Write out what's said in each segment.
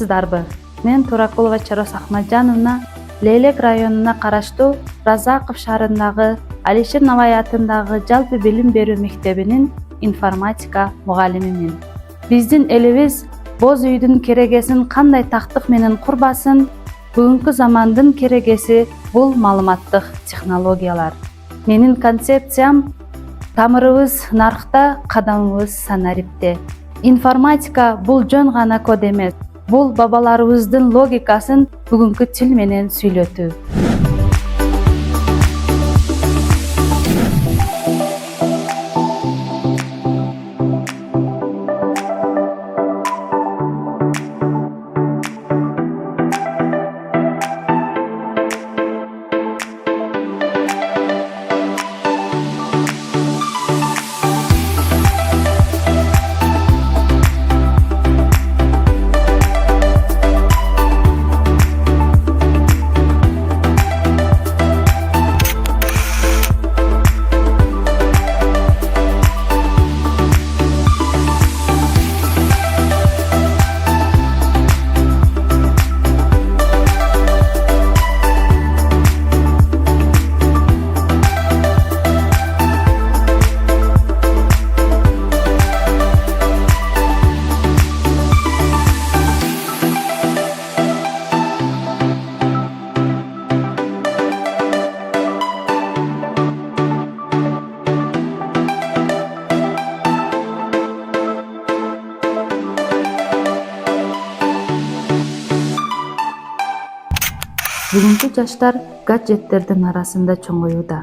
саламатсыздарбы? Мен Туракулова Чарос Ахмаджановна Лейлек районуна караштуу Разаков шаарындагы Алишер Навай атындагы жалпы билим берүү мектебинин информатика мугалимимин. Биздин элибиз боз үйдүн керегесин кандай тактык менен курбасын, бүгүнкү замандын керегеси бул маалыматтык технологиялар. Менин концепциям тамырыбыз наркта, кадамыбыз санарипте. Информатика бул жөн гана код эмес. Бул бабаларыбыздын логикасын бүгүнкү тил менен сүйлөтүү. Бүгүнкү жаштар гаджеттердин арасында чоңоюуда.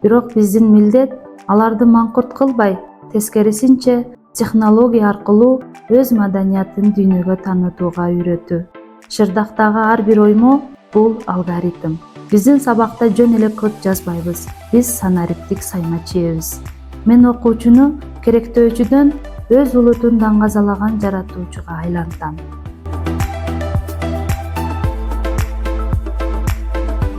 Бирок биздин милдет аларды маңкурт кылбай, тескерисинче технология аркылуу өз маданиятын дүйнөгө таанытууга үйрөтүү. Шырдактагы ар бир оймо бул алгоритм. Биздин сабакта жөн эле код жазбайбыз. Биз санариптик сайма чийебиз. Мен окуучуну керектөөчүдөн өз улутун даңгазалаган жаратуучуга айлантам.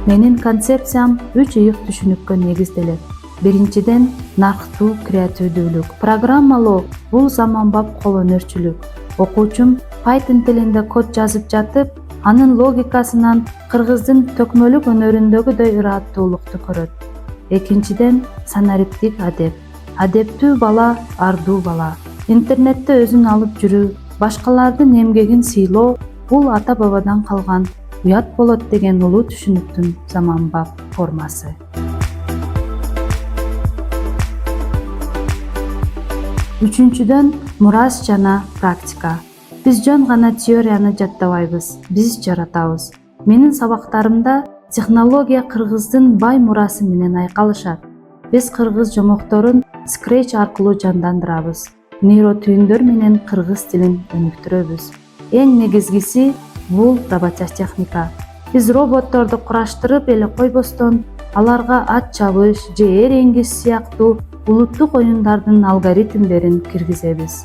Менин концепциям 3 ыйык түшүнүккө негизделет. Биринчиден, нарктуу креативдүүлүк. Программалоо бул заманбап кол өнөрчүлүк. Окуучум Python тилинде код жазып жатып, анын логикасынан кыргыздын төкмөлүк өнөрүндөгүдөй ырааттуулукту көрөт. Экинчиден, санариптик адеп. Адептүү бала, ардуу бала. Интернетте өзүн алып жүрүү, башкалардын эмгегин сыйлоо бул ата-бабадан калган уят болот деген улуу түшүнүктүн заманбап формасы. Үчүнчүдөн, мурас жана практика. Биз жөн гана теорияны жаттабайбыз, биз жаратабыз. Менин сабактарымда технология кыргыздын бай мурасы менен айкалышат. Биз кыргыз жомокторун Scratch аркылуу жандандырабыз. Нейротүйүндөр менен кыргыз тилин өнүктүрөбүз. Эң негизгиси бул робототехника. Биз роботторду кураштырып эле койбостон, аларга ат чабыш же эр эңгиш сыяктуу улуттук оюндардын алгоритмдерин киргизебиз.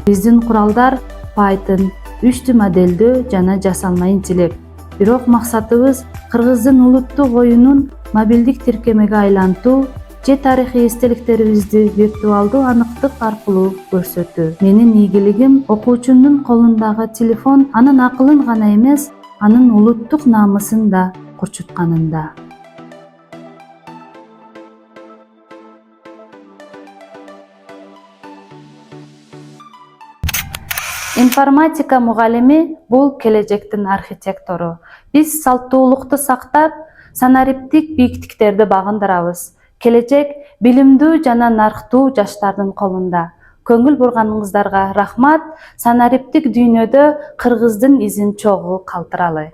Биздин куралдар Python, 3D модельдөө жана жасалма интеллект. Бирок максатыбыз кыргыздын улуттук оюнун мобилдик тиркемеге айлантуу же тарыхый эстеликтерибизди виртуалдуу аныктык аркылуу көрсөтүү. Менин ийгилигим окуучунун колундагы телефон анын акылын гана эмес, анын улуттук намысын да курчутканында. Информатика мугалими бул келечектин архитектору. Биз салттуулукту сактап, санариптик бийиктиктерди багындырабыз. Келечек билимдүү жана нарктуу жаштардын колунда. Көңүл бурганыңыздарга рахмат. Санариптик дүйнөдө кыргыздын изин чогуу калтыралы.